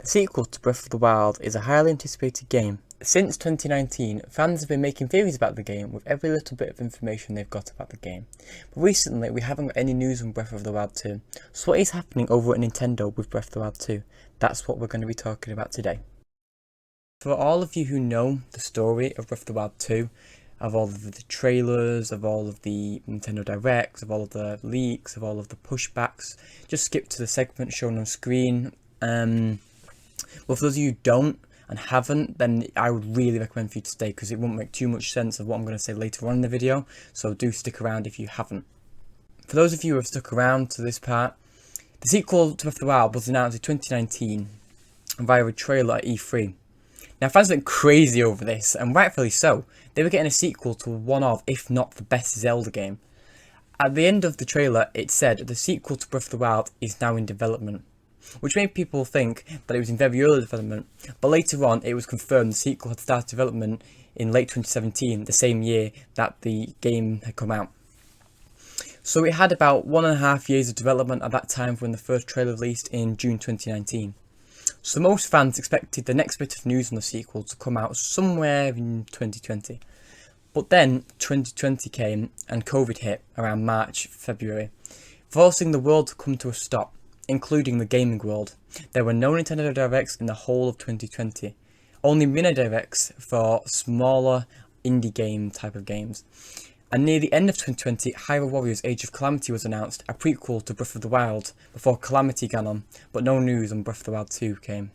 The sequel to Breath of the Wild is a highly anticipated game. Since 2019, fans have been making theories about the game with every little bit of information they've got about the game. But recently, we haven't got any news on Breath of the Wild 2. So what is happening over at Nintendo with Breath of the Wild 2? That's what we're going to be talking about today. For all of you who know the story of Breath of the Wild 2, of all of the trailers, of all of the Nintendo Directs, of all of the leaks, of all of the pushbacks, just skip to the segment shown on screen. Well, for those of you who don't and haven't, then I would really recommend for you to stay because it won't make too much sense of what I'm going to say later on in the video, so do stick around if you haven't. For those of you who have stuck around to this part, the sequel to Breath of the Wild was announced in 2019 via a trailer at E3. Now, fans went crazy over this, and rightfully so. They were getting a sequel to one of, if not the best Zelda game. At the end of the trailer, it said the sequel to Breath of the Wild is now in development, which made people think that it was in very early development, but later on it was confirmed the sequel had started development in late 2017, the same year that the game had come out. So it had about 1.5 years of development at that time when the first trailer released in June 2019. So most fans expected the next bit of news on the sequel to come out somewhere in 2020. But then 2020 came and COVID hit around March, February, forcing the world to come to a stop, including the gaming world. There were no Nintendo Directs in the whole of 2020, only mini Directs for smaller indie game type of games. And near the end of 2020, Hyrule Warriors Age of Calamity was announced, a prequel to Breath of the Wild, before Calamity got on, but no news on Breath of the Wild 2 came.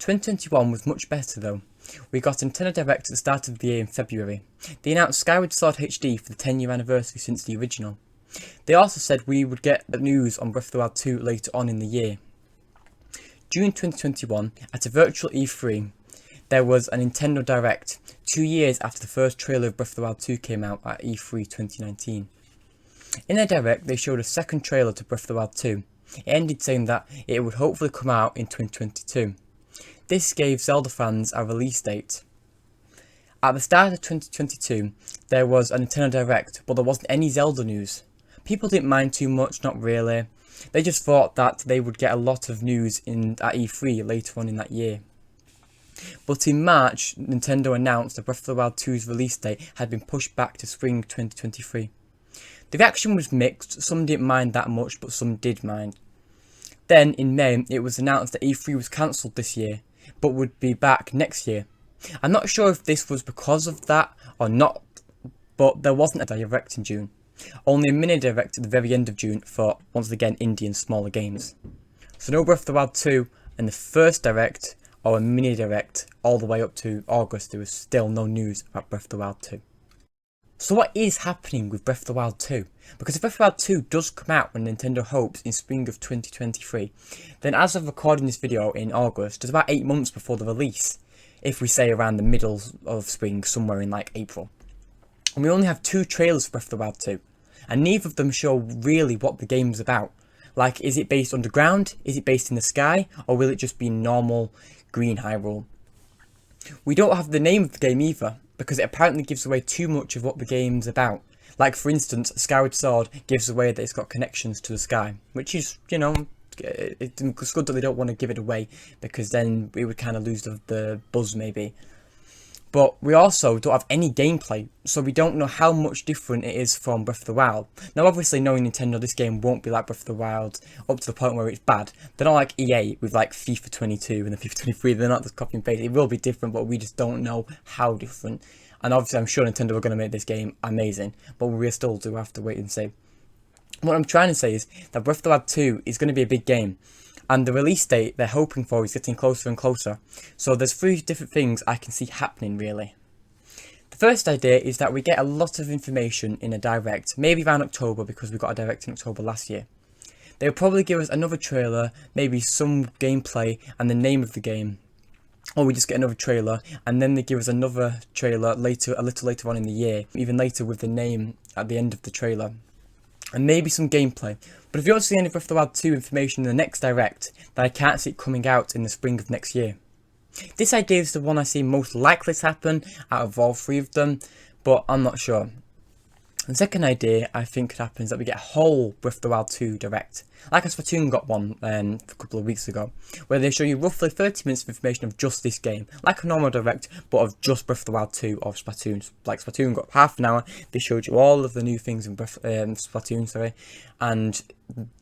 2021 was much better though. We got a Nintendo Direct at the start of the year in February. They announced Skyward Sword HD for the 10-year anniversary since the original. They also said we would get the news on Breath of the Wild 2 later on in the year. June 2021, at a virtual E3, there was a Nintendo Direct, 2 years after the first trailer of Breath of the Wild 2 came out at E3 2019. In their Direct, they showed a second trailer to Breath of the Wild 2. It ended saying that it would hopefully come out in 2022. This gave Zelda fans a release date. At the start of 2022, there was a Nintendo Direct, but there wasn't any Zelda news. People didn't mind too much, not really. They just thought that they would get a lot of news at E3 later on in that year. But in March, Nintendo announced that Breath of the Wild 2's release date had been pushed back to spring 2023. The reaction was mixed, some didn't mind that much, but some did mind. Then, in May, it was announced that E3 was cancelled this year, but would be back next year. I'm not sure if this was because of that or not, but there wasn't a Direct in June. Only a mini Direct at the very end of June for, once again, indie and smaller games. So no Breath of the Wild 2 in the first Direct, or a mini Direct all the way up to August. There was still no news about Breath of the Wild 2. So what is happening with Breath of the Wild 2? Because if Breath of the Wild 2 does come out when Nintendo hopes in spring of 2023, then as of recording this video in August, it's about 8 months before the release. If we say around the middle of spring, somewhere in like April. And we only have 2 trailers for Breath of the Wild 2, and neither of them show really what the game's about. Like, is it based underground, is it based in the sky, or will it just be normal green Hyrule? We don't have the name of the game either, because it apparently gives away too much of what the game's about. Like, for instance, Skyward Sword gives away that it's got connections to the sky, which is, you know, it's good that they don't want to give it away, because then we would kind of lose the buzz maybe. But we also don't have any gameplay, so we don't know how much different it is from Breath of the Wild. Now, obviously, knowing Nintendo, this game won't be like Breath of the Wild up to the point where it's bad. They're not like EA with like FIFA 22 and the FIFA 23. They're not just copy and paste. It will be different, but we just don't know how different. And obviously, I'm sure Nintendo are going to make this game amazing, but we still do have to wait and see. What I'm trying to say is that Breath of the Wild 2 is going to be a big game. And the release date they're hoping for is getting closer and closer. So there's 3 different things I can see happening really. The first idea is that we get a lot of information in a Direct, maybe around October because we got a Direct in October last year. They'll probably give us another trailer, maybe some gameplay and the name of the game. Or we just get another trailer and then they give us another trailer later, a little later on in the year, even later with the name at the end of the trailer. And maybe some gameplay. But if you don't see any Breath of the Wild 2 information in the next Direct, then I can't see it coming out in the spring of next year. This idea is the one I see most likely to happen out of all 3 of them, but I'm not sure. The second idea I think could happen is that we get a whole Breath of the Wild 2 direct. Like a Splatoon got one a couple of weeks ago, where they show you roughly 30 minutes of information of just this game. Like a normal direct, but of just Breath of the Wild 2 of Splatoon. Like Splatoon got half an hour, they showed you all of the new things in Splatoon, and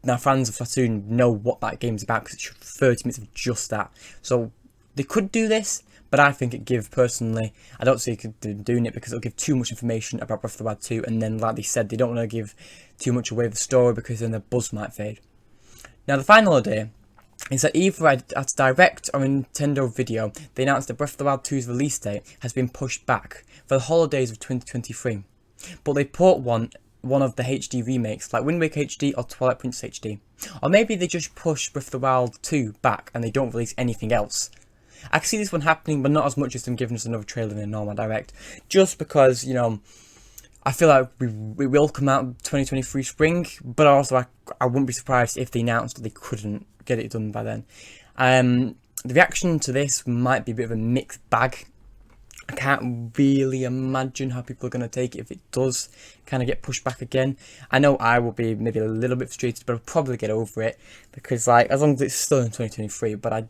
now fans of Splatoon know what that game's about because it showed 30 minutes of just that. So they could do this, but I think it personally, I don't see it doing it because it'll give too much information about Breath of the Wild 2, and then like they said, they don't want to give too much away of the story because then the buzz might fade. Now the final idea is that either at Direct or in Nintendo Video, they announced that Breath of the Wild 2's release date has been pushed back for the holidays of 2023. But they put one of the HD remakes, like Wind Waker HD or Twilight Princess HD. Or maybe they just push Breath of the Wild 2 back and they don't release anything else. I can see this one happening, but not as much as them giving us another trailer in a normal Direct. Just because, you know, I feel like we will come out 2023 spring, but also I wouldn't be surprised if they announced that they couldn't get it done by then. The reaction to this might be a bit of a mixed bag. I can't really imagine how people are going to take it if it does kind of get pushed back again. I know I will be maybe a little bit frustrated, but I'll probably get over it because, like, as long as it's still in 2023, but I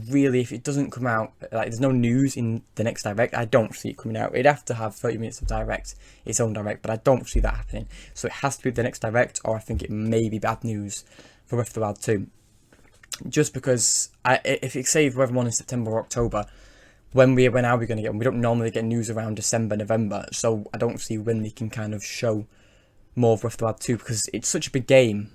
really, if it doesn't come out, like there's no news in the next Direct, I don't see it coming out. It'd have to have 30 minutes of Direct, its own Direct, but I don't see that happening. So it has to be the next Direct, or I think it may be bad news for Breath of the Wild 2. Just because, if it saves everyone in September or October, when are we going to get them? We don't normally get news around December, November, so I don't see when they can kind of show more of Breath of the Wild 2, because it's such a big game.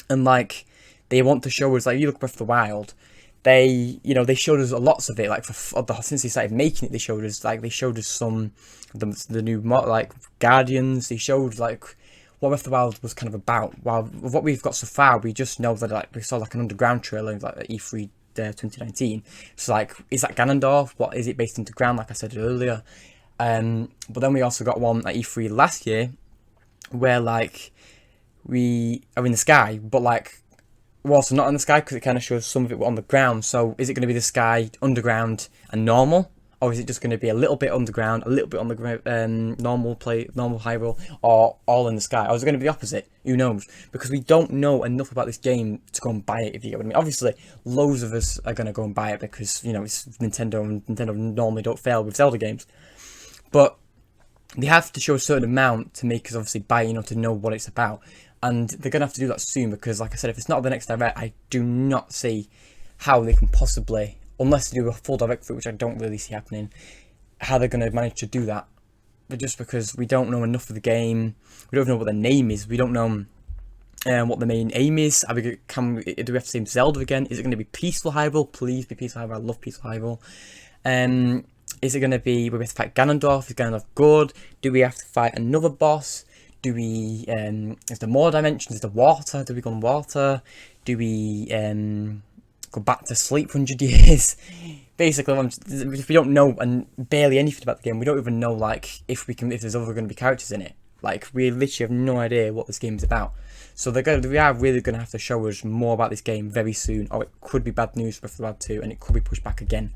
And like, they want to show us, like, you look at Breath of the Wild, they showed us lots of it, like since they started making it, they showed us some the new like Guardians. They showed like what Breath of the Wild was kind of about. While what we've got so far, we just know that like we saw like an underground trailer like at E3 2019. So like, is that Ganondorf? What is it based into ground? Like I said earlier. But then we also got one at E3 last year where like we are in the sky, but like we're also not in the sky because it kind of shows some of it on the ground. So is it going to be the sky, underground, and normal? Or is it just going to be a little bit underground, a little bit on the normal Hyrule, or all in the sky? Or is it going to be the opposite? Who knows? Because we don't know enough about this game to go and buy it, if you get what I mean. Obviously, loads of us are going to go and buy it because, you know, it's Nintendo, and Nintendo normally don't fail with Zelda games. But they have to show a certain amount to make us obviously buy, you know, to know what it's about. And they're going to have to do that soon because, like I said, if it's not the next Direct, I do not see how they can possibly, unless they do a full Direct for it, which I don't really see happening, how they're going to manage to do that. But just because we don't know enough of the game, we don't know what the name is, we don't know what the main aim is. Do we have to say Zelda again? Is it going to be Peaceful Hyrule? Please be Peaceful Hyrule. I love Peaceful Hyrule. Is it going to be we have to fight Ganondorf? Is Ganondorf good? Do we have to fight another boss? Do we, is there more dimensions? Is there water? Do we go on water? Do we go back to sleep for 100 years? Basically, if we don't know and barely anything about the game, we don't even know like if there's other going to be characters in it. Like, we literally have no idea what this game is about. So we are really going to have to show us more about this game very soon, or it could be bad news for Breath of the Wild 2, and it could be pushed back again.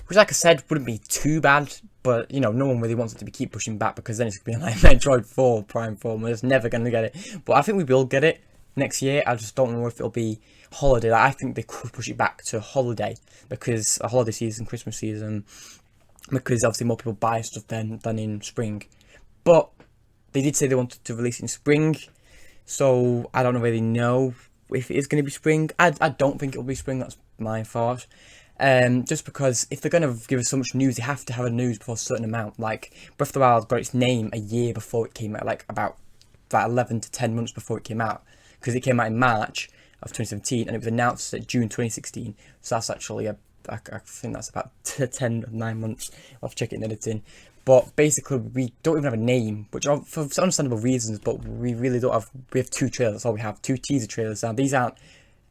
Which, like I said, wouldn't be too bad, but, you know, no one really wants it to keep pushing back, because then it's going to be like Metroid 4 Prime 4, and we're just never going to get it. But I think we will get it next year. I just don't know if it'll be holiday. Like, I think they could push it back to holiday, because a holiday season, Christmas season, because obviously more people buy stuff than in spring. But they did say they wanted to release it in spring, so I don't really know if it is going to be spring. I don't think it'll be spring, that's my thought. Just because if they're going to give us so much news, they have to have a news before a certain amount. Like, Breath of the Wild got its name a year before it came out, like about 11 to 10 months before it came out, because it came out in March of 2017 and it was announced at June 2016. So that's actually I think that's about 9 months. I'll have to check it in editing. But basically, we don't even have a name, which are for understandable reasons, but we really don't have. We have 2 trailers. That's all we have, 2 teaser trailers. Now, these aren't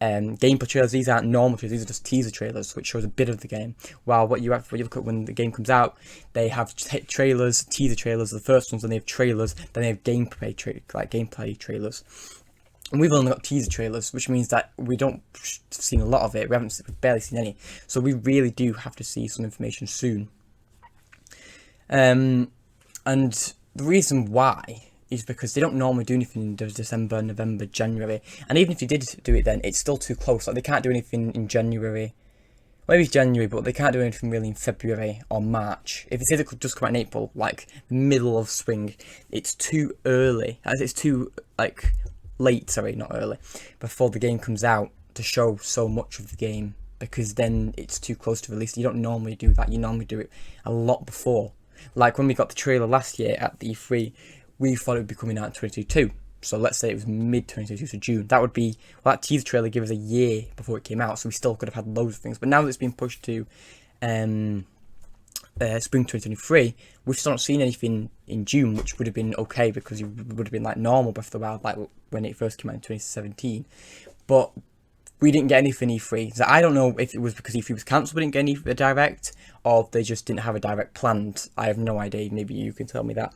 gameplay trailers, these aren't normal trailers, these are just teaser trailers, which shows a bit of the game. While what you look at when the game comes out, they have trailers, teaser trailers, the first ones, then they have trailers, then they have gameplay trailers. And we've only got teaser trailers, which means that we don't seen a lot of it. We've barely seen any. So we really do have to see some information soon. And the reason why is because they don't normally do anything in December, November, January. And even if they did do it then, it's still too close. Like, they can't do anything in January. Maybe it's January, but they can't do anything really in February or March. If they say they could just come out in April, like middle of spring, it's too early. As it's too, like, late, sorry, not early, before the game comes out to show so much of the game. Because then it's too close to release. You don't normally do that. You normally do it a lot before. Like when we got the trailer last year at the E3, we thought it would be coming out in 2022. So let's say it was mid 2022, so June. That would be, well, that teaser trailer gave us a year before it came out, so we still could have had loads of things. But now that it's been pushed to spring 2023, we've still not seen anything in June, which would have been okay because it would have been like normal Breath of the Wild, like when it first came out in 2017. But we didn't get anything E3. So I don't know if it was because E3 was cancelled, we didn't get any direct, or if they just didn't have a direct planned. I have no idea. Maybe you can tell me that.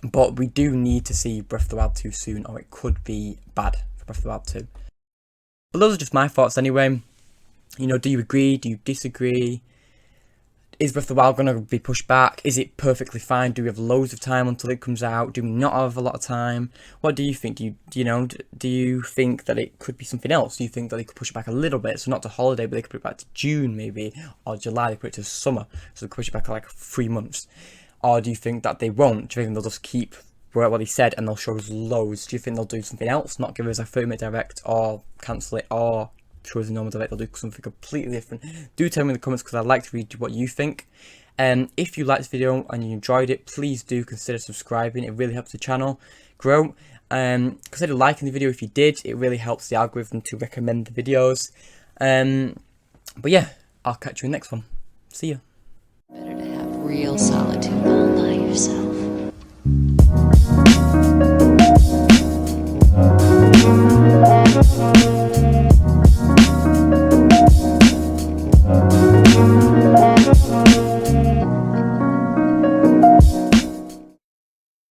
But we do need to see Breath of the Wild 2 soon, or it could be bad for Breath of the Wild 2. But those are just my thoughts anyway. You know, do you agree? Do you disagree? Is Breath of the Wild going to be pushed back? Is it perfectly fine? Do we have loads of time until it comes out? Do we not have a lot of time? What do you think? Do you think that it could be something else? Do you think that they could push it back a little bit? So not to holiday, but they could put it back to June maybe, or July. They put it to summer, so they could push it back like 3 months. Or do you think that they won't? Do you think they'll just keep what they said and they'll show us loads? Do you think they'll do something else? Not give us a 30-minute direct, or cancel it, or show us a normal direct? They'll do something completely different. Do tell me in the comments, because I'd like to read what you think. If you liked this video and you enjoyed it, please do consider subscribing. It really helps the channel grow. Consider liking the video if you did. It really helps the algorithm to recommend the videos. But yeah, I'll catch you in the next one. See ya. Better to have real solitude all by yourself.